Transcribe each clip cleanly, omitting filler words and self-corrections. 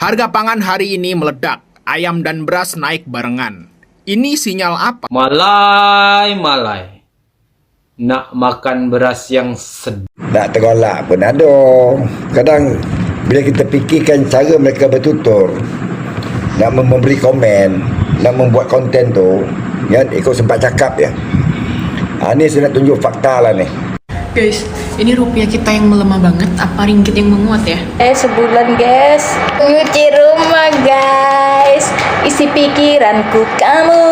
Harga pangan hari ini meledak, ayam dan beras naik barengan. Ini sinyal apa? Malai, nak makan beras yang sedap. Tak tergolak pun ada. Kadang bila kita fikirkan cara mereka bertutur, nak memberi komen, nak membuat konten tu, kan, ikut sempat cakap ya. Ni saya nak tunjuk fakta lah ni. Guys, ini rupiah kita yang melemah banget, apa ringgit yang menguat ya? Sebulan guys, nyuci rumah guys, isi pikiranku kamu,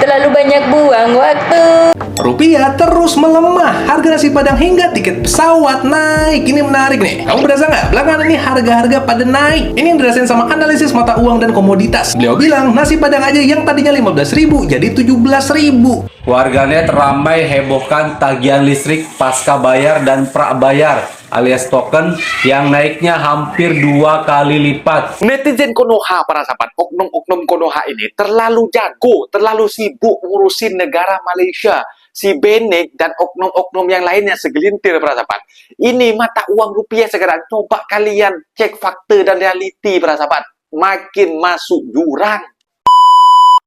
terlalu banyak buang waktu. Rupiah terus melemah, harga nasi padang hingga tiket pesawat naik. Ini menarik nih, kamu berasa nggak? Belakangan ini harga-harga pada naik. Ini yang dirasain sama analisis mata uang dan komoditas. Beliau bilang nasi padang aja yang tadinya 15.000 jadi 17.000. Warganet ramai hebohkan tagihan listrik pasca bayar dan prabayar alias token yang naiknya hampir 2 kali lipat. Netizen Konoha, para sahabat, oknum-oknum Konoha ini terlalu jago, terlalu sibuk ngurusin negara Malaysia. Si Benek dan oknum-oknum yang lainnya segelintir, para sahabat. Ini mata uang rupiah sekarang. Coba kalian cek fakta dan realiti, para sahabat. Makin masuk jurang.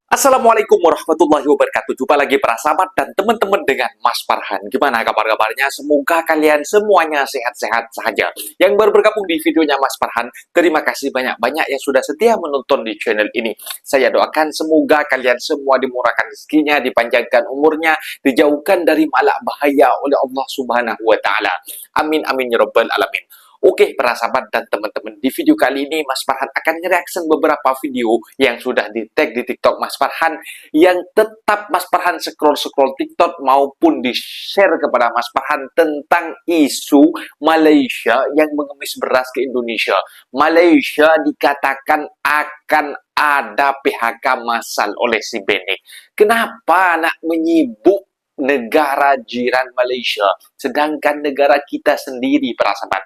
Assalamualaikum warahmatullahi wabarakatuh. Jumpa lagi para sahabat dan teman-teman dengan Mas Farhan. Gimana kabar-kabarnya? Semoga kalian semuanya sehat-sehat saja. Yang baru bergabung di videonya Mas Farhan, terima kasih banyak-banyak yang sudah setia menonton di channel ini. Saya doakan semoga kalian semua dimurahkan rezekinya, dipanjangkan umurnya, dijauhkan dari malak bahaya oleh Allah Subhanahu wa taala. Amin amin ya rabbal alamin. Oke, para sahabat dan teman-teman, di video kali ini Mas Farhan akan nge-reaction beberapa video yang sudah di-tag di TikTok Mas Farhan, yang tetap Mas Farhan scroll-scroll TikTok maupun di-share kepada Mas Farhan tentang isu Malaysia yang mengemis beras ke Indonesia. Malaysia dikatakan akan ada PHK massal oleh si Benek. Kenapa nak menyibuk negara jiran Malaysia, sedangkan negara kita sendiri, para sahabat?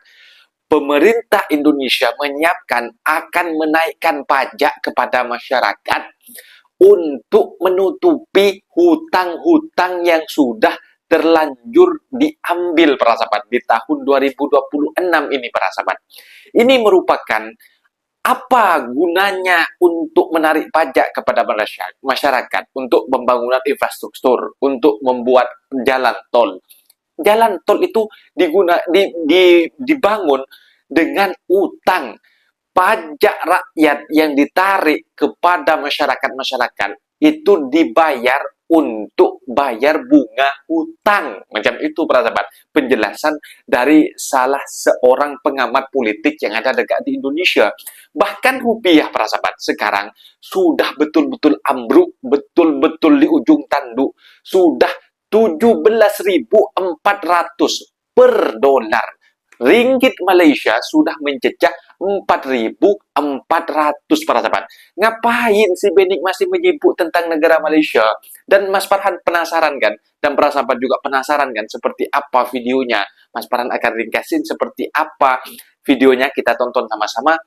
Pemerintah Indonesia menyiapkan akan menaikkan pajak kepada masyarakat untuk menutupi hutang-hutang yang sudah terlanjur diambil, para sahabat, di tahun 2026 ini, para sahabat. Ini merupakan apa gunanya untuk menarik pajak kepada masyarakat untuk pembangunan infrastruktur, untuk membuat jalan tol. Jalan tol itu dibangun dengan utang. Pajak rakyat yang ditarik kepada masyarakat itu dibayar untuk bayar bunga hutang. Macam itu, para sahabat, penjelasan dari salah seorang pengamat politik yang ada dekat di Indonesia. Bahkan rupiah, para sahabat, sekarang sudah betul-betul ambruk, betul-betul di ujung tanduk. Sudah 17.400 per dolar. Ringgit Malaysia sudah menjejak 4.400, para sahabat. Ngapain si Benek masih menyibuk tentang negara Malaysia? Dan Mas Farhan penasaran kan? Dan para sahabat juga penasaran kan seperti apa videonya? Mas Farhan akan ringkasin seperti apa videonya, kita tonton sama-sama.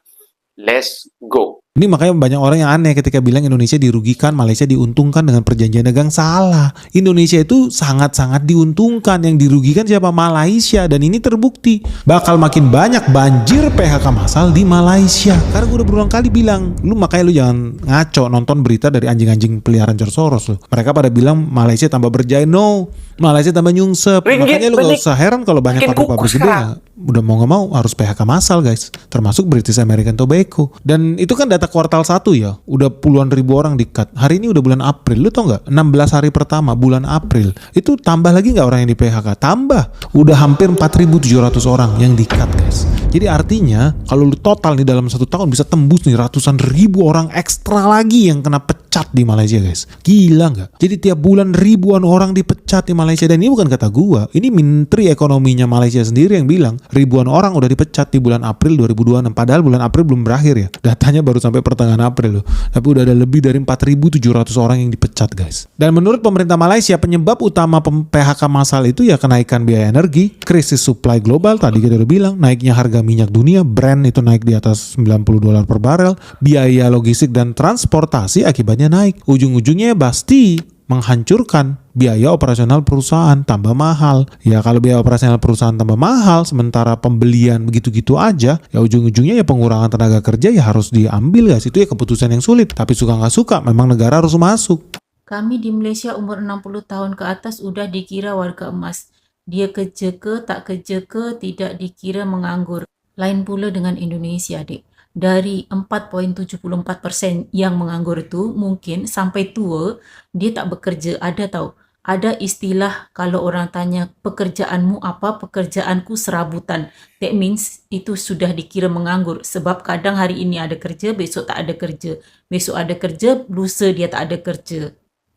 Let's go. Ini makanya banyak orang yang aneh ketika bilang Indonesia dirugikan, Malaysia diuntungkan dengan perjanjian dagang. Salah. Indonesia itu sangat-sangat diuntungkan. Yang dirugikan siapa? Malaysia. Dan ini terbukti. Bakal makin banyak banjir PHK massal di Malaysia. Karena gue udah berulang kali bilang, makanya lu jangan ngaco nonton berita dari anjing-anjing peliharaan George Soros lu. Mereka pada bilang Malaysia tambah berjaya. No, Malaysia tambah nyungsep. Makanya lu gak usah heran kalau banyak pabrik-pabrik gede udah mau gak mau harus PHK massal, guys. Termasuk British American Tobacco. Dan itu kan data kuartal 1 ya, udah puluhan ribu orang di-cut. Hari ini udah bulan April, lu tau nggak? 16 hari pertama bulan April, itu tambah lagi nggak orang yang di PHK? Tambah, udah hampir 4.700 orang yang di-cut, guys. Jadi artinya, kalau lu total nih dalam 1 tahun bisa tembus nih ratusan ribu orang ekstra lagi yang kena pecat di Malaysia, guys. Gila nggak? Jadi tiap bulan ribuan orang dipecat di Malaysia. Dan ini bukan kata gua, ini Menteri Ekonominya Malaysia sendiri yang bilang ribuan orang udah dipecat di bulan April 2026. Padahal bulan April belum berakhir ya. Datanya baru sampai pertengahan April loh. Tapi udah ada lebih dari 4.700 orang yang dipecat, guys. Dan menurut pemerintah Malaysia, penyebab utama PHK massal itu ya kenaikan biaya energi, krisis supply global, tadi kita udah bilang, naiknya harga minyak dunia, Brent itu naik di atas $90 per barel, biaya logistik dan transportasi akibatnya naik. Ujung-ujungnya pasti menghancurkan biaya operasional perusahaan tambah mahal. Ya kalau biaya operasional perusahaan tambah mahal, sementara pembelian begitu-gitu aja, ya ujung-ujungnya ya pengurangan tenaga kerja ya harus diambil guys. Itu ya keputusan yang sulit. Tapi suka nggak suka, memang negara harus masuk. Kami di Malaysia umur 60 tahun ke atas udah dikira warga emas. Dia kerja ke, tak kerja ke, tidak dikira menganggur. Lain pula dengan Indonesia, Dek. Dari 4.74% yang menganggur itu, mungkin sampai tua, dia tak bekerja. Ada tahu? Ada istilah kalau orang tanya, pekerjaanmu apa? Pekerjaanku serabutan. That means itu sudah dikira menganggur. Sebab kadang hari ini ada kerja, besok tak ada kerja. Besok ada kerja, lusa dia tak ada kerja.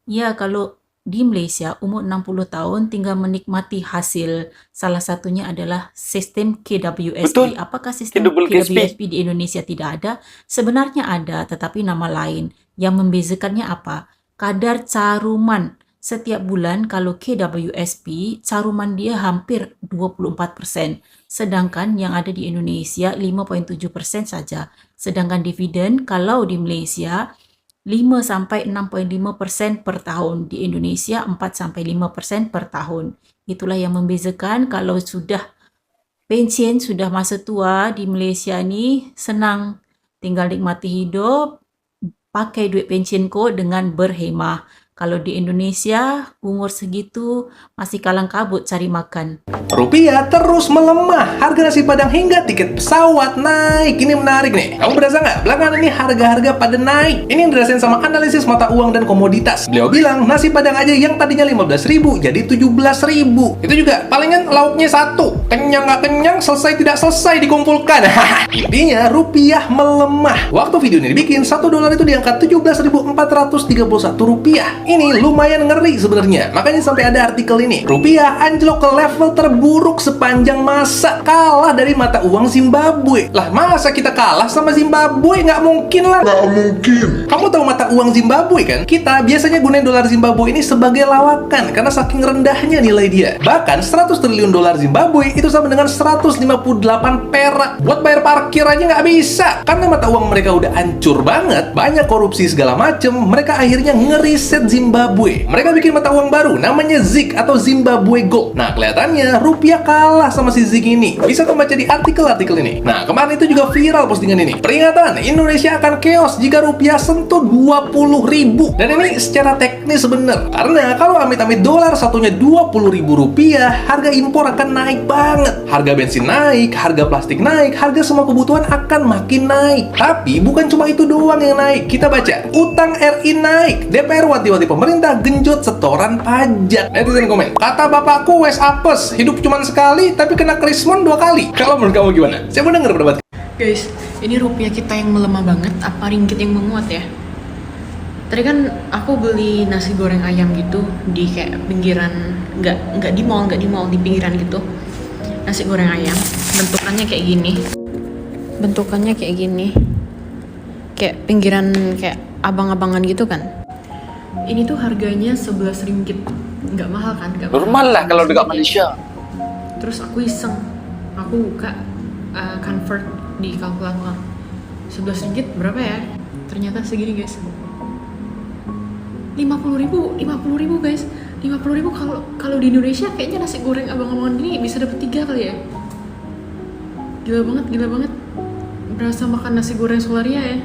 Ya, kalau di Malaysia, umur 60 tahun tinggal menikmati hasil. Salah satunya adalah sistem KWSP. Betul. Apakah sistem KWSP di Indonesia tidak ada? Sebenarnya ada, tetapi nama lain. Yang membezakannya apa? Kadar caruman. Setiap bulan kalau KWSP, caruman dia hampir 24%. Sedangkan yang ada di Indonesia 5.7% saja. Sedangkan dividen kalau di Malaysia 5-6.5% per tahun. Di Indonesia 4-5% per tahun. Itulah yang membezakan. Kalau sudah pensiun, sudah masa tua di Malaysia ni senang tinggal nikmati hidup, pakai duit pensiun ko dengan berhemah. Kalau di Indonesia, umur segitu masih kalang kabut cari makan. Rupiah terus melemah, harga nasi padang hingga tiket pesawat naik. Ini menarik nih. Kamu berasa nggak? Belakangan ini harga-harga pada naik. Ini yang dirasain sama analisis mata uang dan komoditas. Beliau bilang nasi padang aja yang tadinya 15.000 jadi 17.000. Itu juga palingan lauknya satu. Kenyang nggak kenyang, selesai tidak selesai dikumpulkan. Intinya rupiah melemah. Waktu video ini dibikin, $1 itu di angka 17.431 rupiah. Ini lumayan ngeri sebenarnya. Makanya sampai ada artikel ini. Rupiah anjlok ke level terburuk sepanjang masa. Kalah dari mata uang Zimbabwe. Lah masa kita kalah sama Zimbabwe? Nggak mungkin lah. Nggak mungkin. Kamu tahu mata uang Zimbabwe kan? Kita biasanya gunain dolar Zimbabwe ini sebagai lawakan karena saking rendahnya nilai dia. Bahkan 100 triliun dolar Zimbabwe itu sama dengan 158 perak. Buat bayar parkir aja nggak bisa. Karena mata uang mereka udah hancur banget. Banyak korupsi segala macem. Mereka akhirnya ngeriset Zimbabwe. Mereka bikin mata uang baru namanya ZiG atau Zimbabwe Gold. Nah, kelihatannya rupiah kalah sama si ZiG ini. Bisa kamu baca di artikel-artikel ini. Nah, kemarin itu juga viral postingan ini. Peringatan, Indonesia akan chaos jika rupiah sentuh 20.000. Dan ini secara teknis bener. Karena kalau amit-amit dolar satunya 20.000 rupiah, harga impor akan naik banget. Harga bensin naik, harga plastik naik, harga semua kebutuhan akan makin naik. Tapi bukan cuma itu doang yang naik. Kita baca, utang RI naik. DPR wanti-wanti pemerintah genjot setoran pajak. Netizen komen, kata bapakku wes apes, hidup cuma sekali tapi kena krismon 2 kali. Kalau menurut kamu gimana? Saya mau denger pendapat. Guys, ini rupiah kita yang melemah banget, apa ringgit yang menguat ya? Tadi kan aku beli nasi goreng ayam gitu di kayak pinggiran, nggak di mall, di pinggiran gitu. Nasi goreng ayam, bentukannya kayak gini. Kayak pinggiran kayak abang-abangan gitu kan. Ini tuh harganya 11 ringgit. Nggak mahal kan? Normal lah kalau dekat Malaysia. Terus aku iseng, aku buka convert di kalkulator. 11 ringgit berapa ya? Ternyata segini guys. 50.000 guys. 50.000 kalau di Indonesia kayaknya nasi goreng abang-abangan ini bisa dapet 3 kali ya. Gila banget. Berasa makan nasi goreng Solaria ya.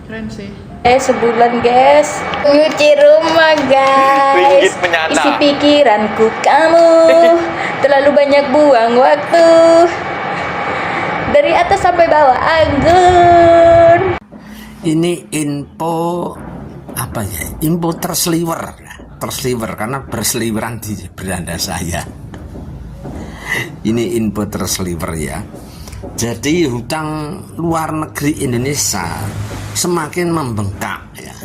Keren sih. Sebulan guys, nyuci rumah guys, Ringgit menyana. isi pikiranku kamu, terlalu banyak buang waktu, dari atas sampai bawah anggun. Ini info apa ya? Info tersliwer karena berseliweran di beranda saya. Ini info tersliwer ya. Jadi hutang luar negeri Indonesia semakin membengkak ya.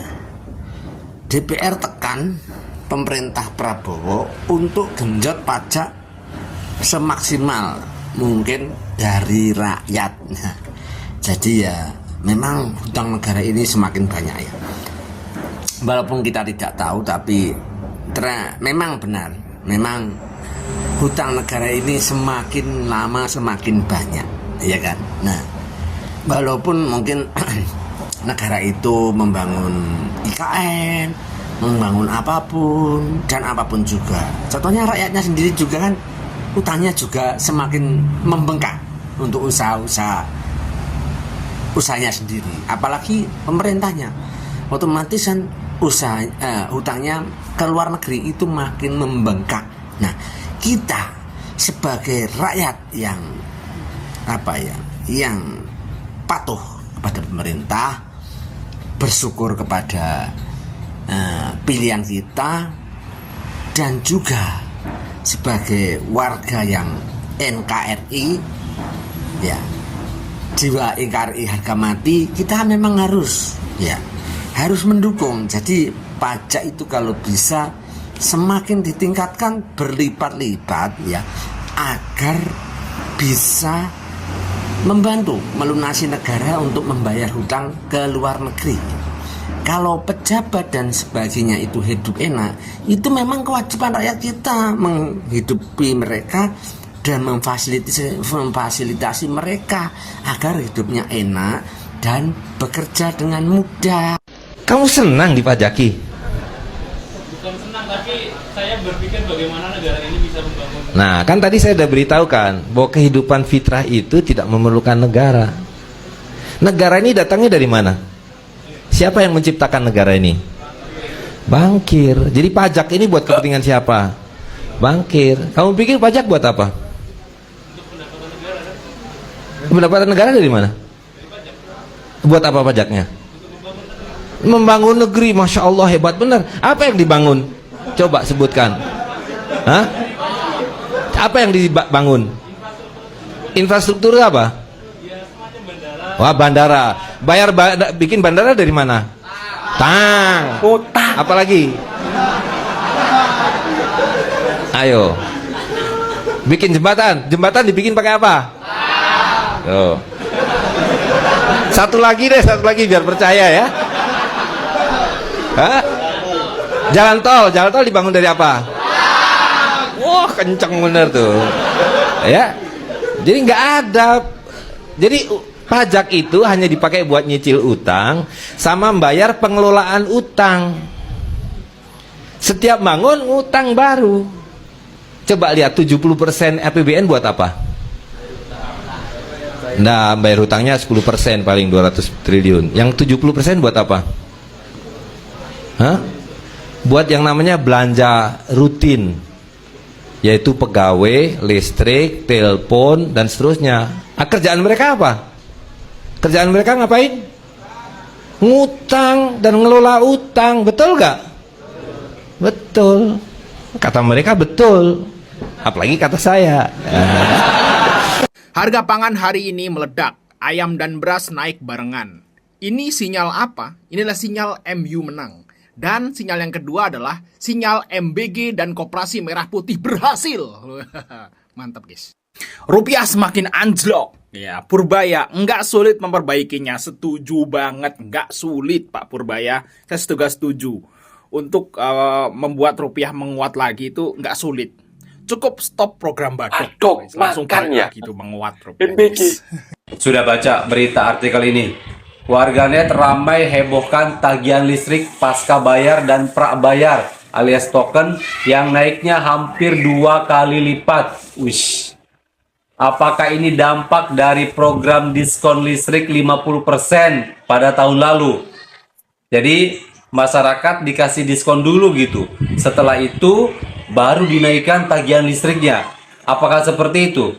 DPR tekan pemerintah Prabowo untuk genjot pajak semaksimal mungkin dari rakyat. Nah, jadi ya memang hutang negara ini semakin banyak ya. Walaupun kita tidak tahu tapi memang benar, memang hutang negara ini semakin lama semakin banyak, ya kan? Nah, walaupun mungkin negara itu membangun IKN, membangun apapun dan apapun juga. Contohnya rakyatnya sendiri juga kan utangnya juga semakin membengkak untuk usahanya sendiri, apalagi pemerintahnya, otomatis kan utangnya ke luar negeri itu makin membengkak. Nah, kita sebagai rakyat yang yang patuh kepada pemerintah, bersyukur kepada pilihan kita, dan juga sebagai warga yang NKRI, ya, jiwa NKRI harga mati, kita memang harus mendukung. Jadi pajak itu kalau bisa semakin ditingkatkan berlipat-lipat, ya, agar bisa membantu melunasi negara untuk membayar hutang ke luar negeri. Kalau pejabat dan sebagainya itu hidup enak, itu memang kewajiban rakyat kita menghidupi mereka dan memfasilitasi mereka agar hidupnya enak dan bekerja dengan mudah. Kamu senang dipajaki? Bukan senang, tapi saya berpikir bagaimana negara ini bisa membangun. Nah, kan tadi saya sudah beritahukan bahwa kehidupan fitrah itu tidak memerlukan negara. Negara ini datangnya dari mana? Siapa yang menciptakan negara ini? Bankir. Jadi pajak ini buat kepentingan siapa? Bankir. Kamu pikir pajak buat apa? Pendapatan negara dari mana? Buat apa pajaknya? Membangun negeri. Masya Allah, hebat benar. Apa yang dibangun? Coba sebutkan. Hah? Apa yang dibangun? Infrastruktur apa? Wah, bandara. Bikin bandara dari mana? Tang. Apalagi? Ayo. Bikin jembatan. Jembatan dibikin pakai apa? Tuh. Satu lagi biar percaya ya. Hah? Jalan tol dibangun dari apa? Wah, kenceng bener tuh. Ya. Jadi nggak ada. Jadi pajak itu hanya dipakai buat nyicil utang sama membayar pengelolaan utang. Setiap bangun utang baru. Coba lihat 70% APBN buat apa? Nah, bayar hutangnya 10% paling 200 triliun. Yang 70% buat apa? Hah? Buat yang namanya belanja rutin, yaitu pegawai, listrik, telepon, dan seterusnya. Kerjaan mereka apa? Kerjaan mereka ngapain? Ngutang dan ngelola utang, betul gak? Betul. Kata mereka betul. Apalagi kata saya. Harga pangan hari ini meledak. Ayam dan beras naik barengan. Ini sinyal apa? Inilah sinyal MU menang. Dan sinyal yang kedua adalah sinyal MBG dan Koperasi Merah Putih berhasil. Mantap, guys. Rupiah semakin anjlok. Ya, Purbaya nggak sulit memperbaikinya. Setuju banget, nggak sulit Pak Purbaya. Saya juga setuju. Untuk membuat rupiah menguat lagi itu nggak sulit. Cukup stop program badok. Langsung balik lagi itu menguat rupiah. Sudah baca berita artikel ini? Warganet ramai hebohkan tagihan listrik pasca bayar dan prabayar alias token yang naiknya hampir 2 kali lipat. Wish. Apakah ini dampak dari program diskon listrik 50% pada tahun lalu? Jadi masyarakat dikasih diskon dulu gitu. Setelah itu baru dinaikkan tagihan listriknya. Apakah seperti itu?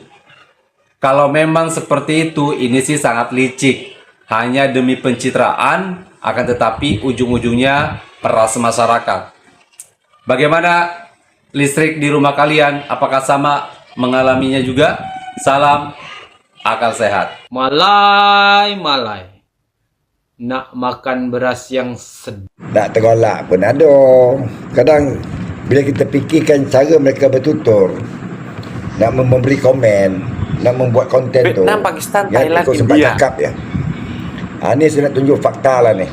Kalau memang seperti itu, ini sih sangat licik. Hanya demi pencitraan, akan tetapi ujung-ujungnya peras masyarakat. Bagaimana listrik di rumah kalian? Apakah sama mengalaminya juga? Salam akal sehat. Malai. Nak makan beras yang sedap. Tak tergolak pun ada. Kadang bila kita fikirkan cara mereka bertutur, nak memberi komen, nak membuat konten tu, Vietnam, Pakistan, Thailand, ikut sempat India. cakap ya. Ni saya nak tunjuk fakta lah ni.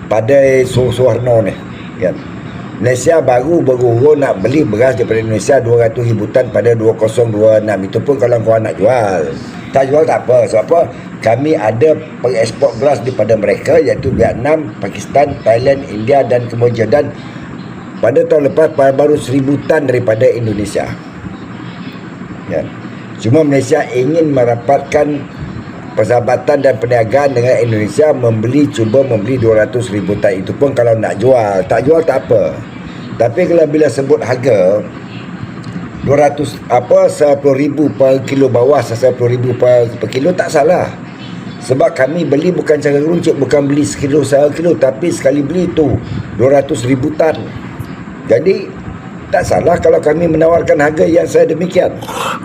Pada Suharno ni, kan. Malaysia baru nak beli beras daripada Indonesia 200,000 tan pada 2026. Itu pun kalau korang nak jual. Tak jual tak apa. Sebab apa? kami ada pengekspor beras daripada mereka, iaitu Vietnam, Pakistan, Thailand, India dan Kemboja. Dan pada tahun lepas baru 1,000 tan daripada Indonesia. Ya. Cuma Malaysia ingin merapatkan persahabatan dan perniagaan dengan Indonesia, cuba membeli 200,000 tan. Itu pun kalau nak jual. Tak jual tak apa. Tapi kalau bila sebut harga 10,000 per kilo bawah, 10,000 per kilo, tak salah. Sebab kami beli bukan cara runcit, bukan beli sekilo sekilo, tapi sekali beli tu 200,000 tan. Jadi tak salah kalau kami menawarkan harga yang sedemikian.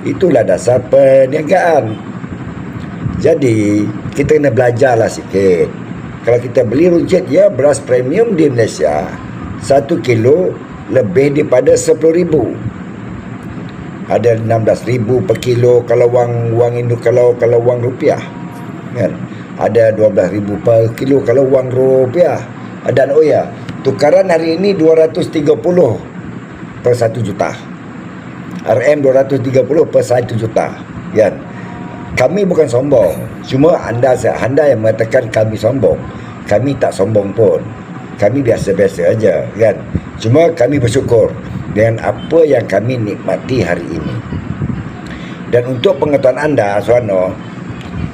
Itulah dasar perniagaan. Jadi kita kena belajarlah sikit. Kalau kita beli runcit, ya, beras premium di Malaysia 1 kilo lebih daripada 10,000. Ada 16,000 per kilo kalau wang Indo, kalau wang rupiah, kan? Ada 12,000 per kilo kalau wang rupiah. Dan oh ya, tukaran hari ini 230 per 1 juta. RM 230 per 1 juta, kan? Kami bukan sombong. Cuma anda yang mengatakan kami sombong. Kami tak sombong pun. Kami biasa-biasa aja, kan? Cuma kami bersyukur dengan apa yang kami nikmati hari ini. Dan untuk pengetahuan anda, Suano,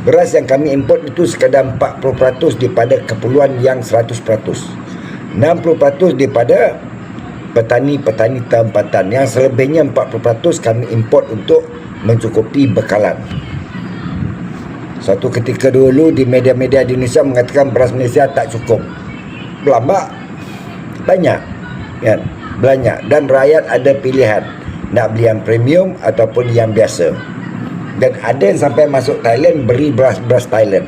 beras yang kami import itu sekadar 40% daripada keperluan yang 100%. 60% daripada petani-petani tempatan. Yang selebihnya 40% kami import untuk mencukupi bekalan. Suatu ketika dulu di media-media di Indonesia mengatakan beras Malaysia tak cukup. Berlambak banyak, kan? Banyak. Dan rakyat ada pilihan nak beli yang premium ataupun yang biasa. Dan ada yang sampai masuk Thailand beri beras Thailand.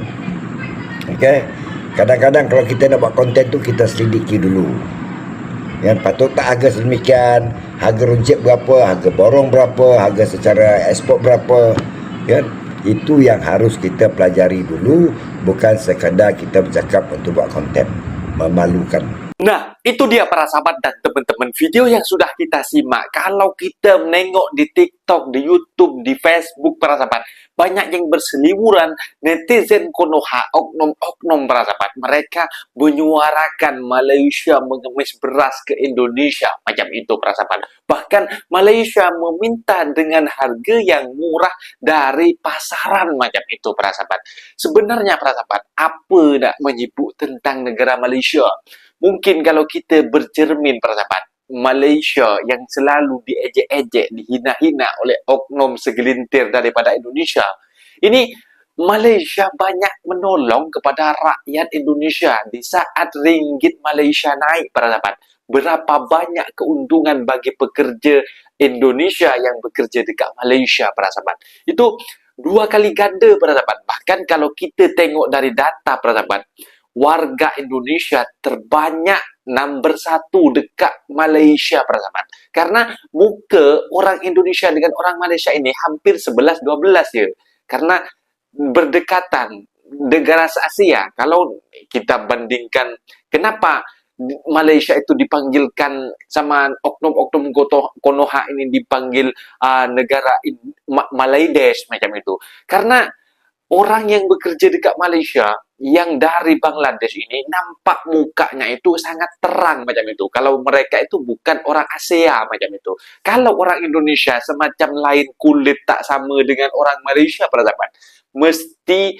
Okey. Kadang-kadang kalau kita nak buat konten tu, kita selidiki dulu. Yang patut tak harga sedemikian, harga runcit berapa, harga borong berapa, harga secara ekspor berapa, kan? Itu yang harus kita pelajari dulu, bukan sekadar kita bercakap untuk buat konten. Memalukan. Nah, itu dia para sahabat dan teman-teman video yang sudah kita simak. Kalau kita menengok di TikTok, di YouTube, di Facebook para sahabat, banyak yang berseliweran, netizen Konoha, oknum-oknum para sahabat. Mereka menyuarakan Malaysia mengemis beras ke Indonesia, macam itu para sahabat. Bahkan Malaysia meminta dengan harga yang murah dari pasaran, macam itu para sahabat. Sebenarnya para sahabat, apa nak menyebut tentang negara Malaysia? Mungkin kalau kita bercermin para sahabat, Malaysia yang selalu diejek-ejek, dihina-hina oleh oknum segelintir daripada Indonesia. Ini Malaysia banyak menolong kepada rakyat Indonesia di saat ringgit Malaysia naik para sahabat. Berapa banyak keuntungan bagi pekerja Indonesia yang bekerja dekat Malaysia para sahabat. Itu 2 kali ganda para sahabat. Bahkan kalau kita tengok dari data para sahabat, warga Indonesia terbanyak nombor 1 dekat Malaysia para sahabat. Karena muka orang Indonesia dengan orang Malaysia ini hampir 11-12 ya. Karena berdekatan negara se-Asia. Kalau kita bandingkan kenapa Malaysia itu dipanggilkan sama oknum-oknum Konoha ini dipanggil negara Malaydesh macam itu. Karena orang yang bekerja dekat Malaysia yang dari Bangladesh ini nampak mukanya itu sangat terang macam itu. Kalau mereka itu bukan orang ASEAN macam itu. Kalau orang Indonesia semacam lain kulit tak sama dengan orang Malaysia para sahabat. Mesti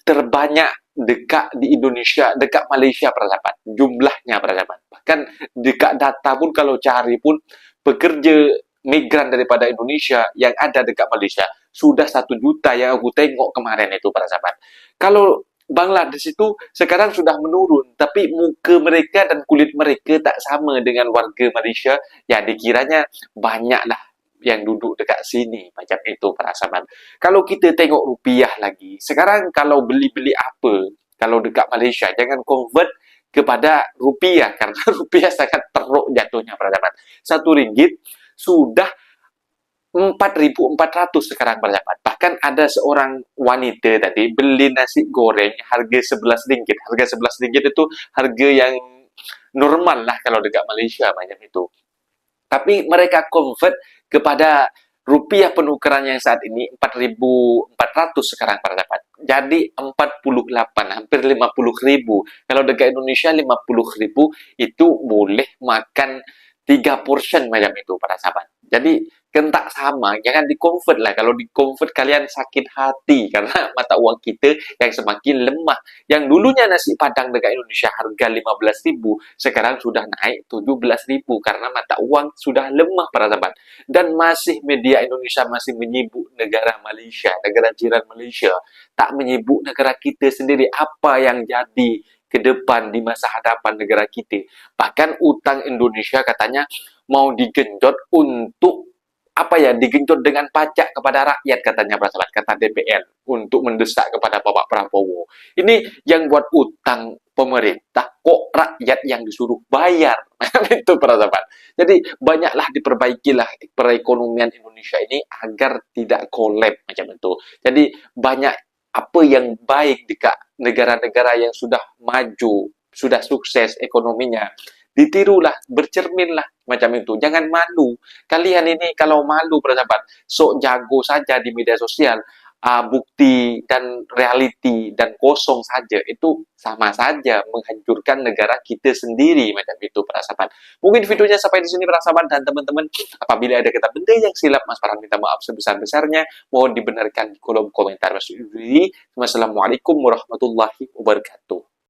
terbanyak dekat di Indonesia, dekat Malaysia para sahabat. Jumlahnya para sahabat. Bahkan dekat data pun kalau cari pun pekerja migran daripada Indonesia yang ada dekat Malaysia sudah 1 juta yang aku tengok kemarin itu para sahabat. Kalau Bangladesh itu sekarang sudah menurun, tapi muka mereka dan kulit mereka tak sama dengan warga Malaysia. Ya dikiranya banyaklah yang duduk dekat sini macam itu para sahabat. Kalau kita tengok rupiah lagi, sekarang kalau beli-beli apa kalau dekat Malaysia, jangan convert kepada rupiah karena rupiah sangat teruk jatuhnya para sahabat. 1 ringgit sudah 4.400 sekarang para sahabat. Bahkan ada seorang wanita tadi beli nasi goreng harga 11 ringgit. Harga 11 ringgit itu harga yang normal lah kalau dekat Malaysia macam itu. Tapi mereka convert kepada rupiah penukarannya yang saat ini 4.400 sekarang para sahabat. Jadi 48, hampir 50.000. Kalau dekat Indonesia 50.000 itu boleh makan 3 portion macam itu para sahabat. Jadi kentak sama, jangan di-convert lah. Kalau di-convert kalian sakit hati karena mata uang kita yang semakin lemah. Yang dulunya nasi padang dekat Indonesia harga 15.000, sekarang sudah naik 17.000 karena mata uang sudah lemah para sahabat. Dan masih media Indonesia masih menyibuk negara Malaysia, negara jiran Malaysia, tak menyibuk negara kita sendiri. Apa yang jadi ke depan di masa hadapan negara kita? Bahkan utang Indonesia katanya mau digenjot untuk digenjot dengan pajak kepada rakyat katanya para sahabat, kata DPR untuk mendesak kepada Bapak Prabowo. Ini yang buat utang pemerintah, kok rakyat yang disuruh bayar. Itu para sahabat. Jadi banyaklah diperbaikilah perekonomian Indonesia ini agar tidak kolab macam itu. Jadi banyak apa yang baik di negara-negara yang sudah maju, sudah sukses ekonominya, ditirulah, bercerminlah macam itu. Jangan malu. Kalian ini kalau malu para sahabat, sok jago saja di media sosial, bukti dan reality dan kosong saja, itu sama saja menghancurkan negara kita sendiri macam itu para sahabat. Mungkin videonya sampai di sini para sahabat, dan teman-teman apabila ada kata benda yang silap, Mas Farhan minta maaf sebesar-besarnya, mohon dibenarkan di kolom komentar. Wassalamualaikum warahmatullahi wabarakatuh.